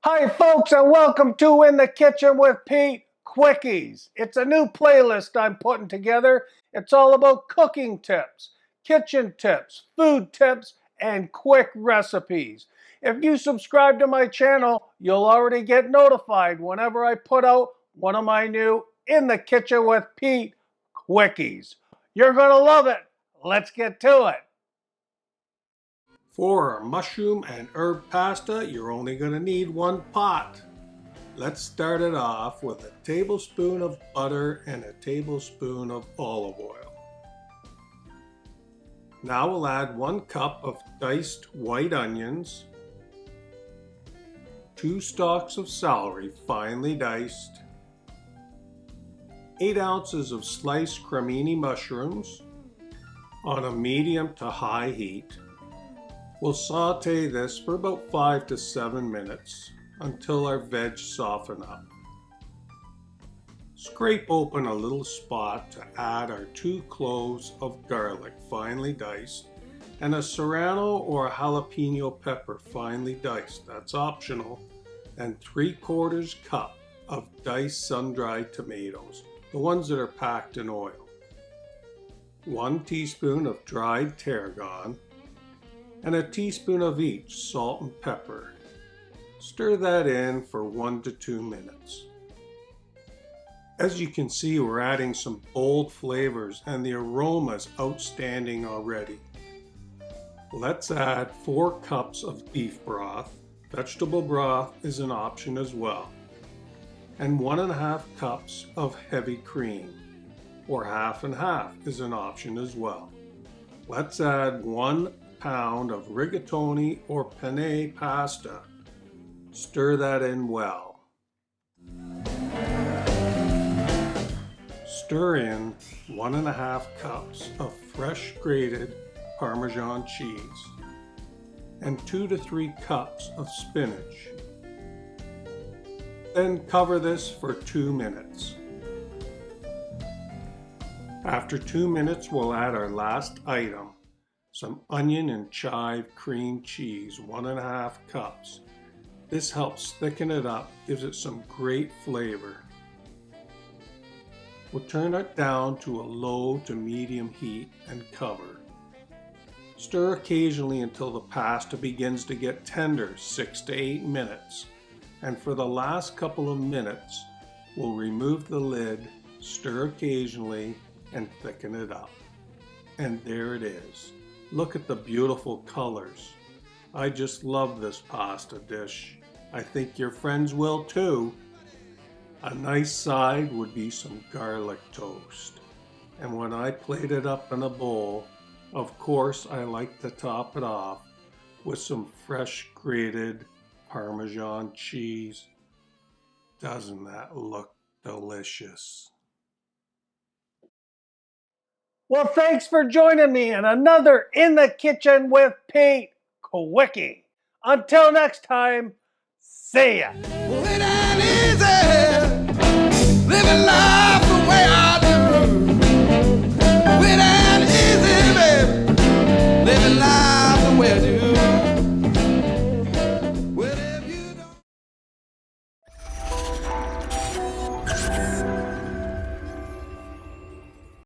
Hi folks, and welcome to In the Kitchen with Pete Quickies. It's a new playlist I'm putting together. It's all about cooking tips, kitchen tips, food tips, and quick recipes. If you subscribe to my channel, you'll already get notified whenever I put out one of my new In the Kitchen with Pete Quickies. You're going to love it. Let's get to it. For our mushroom and herb pasta, you're only going to need one pot. Let's start it off with a tablespoon of butter and a tablespoon of olive oil. Now we'll add 1 cup of diced white onions, 2 stalks of celery finely diced, 8 ounces of sliced cremini mushrooms on a medium to high heat. We'll saute this for about 5 to 7 minutes until our veg soften up. Scrape open a little spot to add our 2 cloves of garlic finely diced and a Serrano or a jalapeno pepper finely diced, that's optional, and 3/4 cup of diced sun-dried tomatoes, the ones that are packed in oil. 1 teaspoon of dried tarragon, and a teaspoon of each salt and pepper. Stir that in for 1 to 2 minutes. As you can see, we're adding some bold flavors and the aroma is outstanding already. Let's add 4 cups of beef broth. Vegetable broth is an option as well. And 1.5 cups of heavy cream, or half and half is an option as well. Let's add 1 pound of rigatoni or penne pasta. Stir that in well. Stir in 1.5 cups of fresh grated parmesan cheese and 2 to 3 cups of spinach. Then cover this for 2 minutes. After 2 minutes, we'll add our last item. Some onion and chive cream cheese, 1.5 cups. This helps thicken it up, gives it some great flavor. We'll turn it down to a low to medium heat and cover. Stir occasionally until the pasta begins to get tender, 6 to 8 minutes. And for the last couple of minutes, we'll remove the lid, stir occasionally, and thicken it up. And there it is. Look at the beautiful colors. I just love this pasta dish. I think your friends will too. A nice side would be some garlic toast. And when I plate it up in a bowl, of course I like to top it off with some fresh grated Parmesan cheese. Doesn't that look delicious? Well, thanks for joining me in another In the Kitchen with Pete Quickie. Until next time, see ya. Well, it ain't easy living life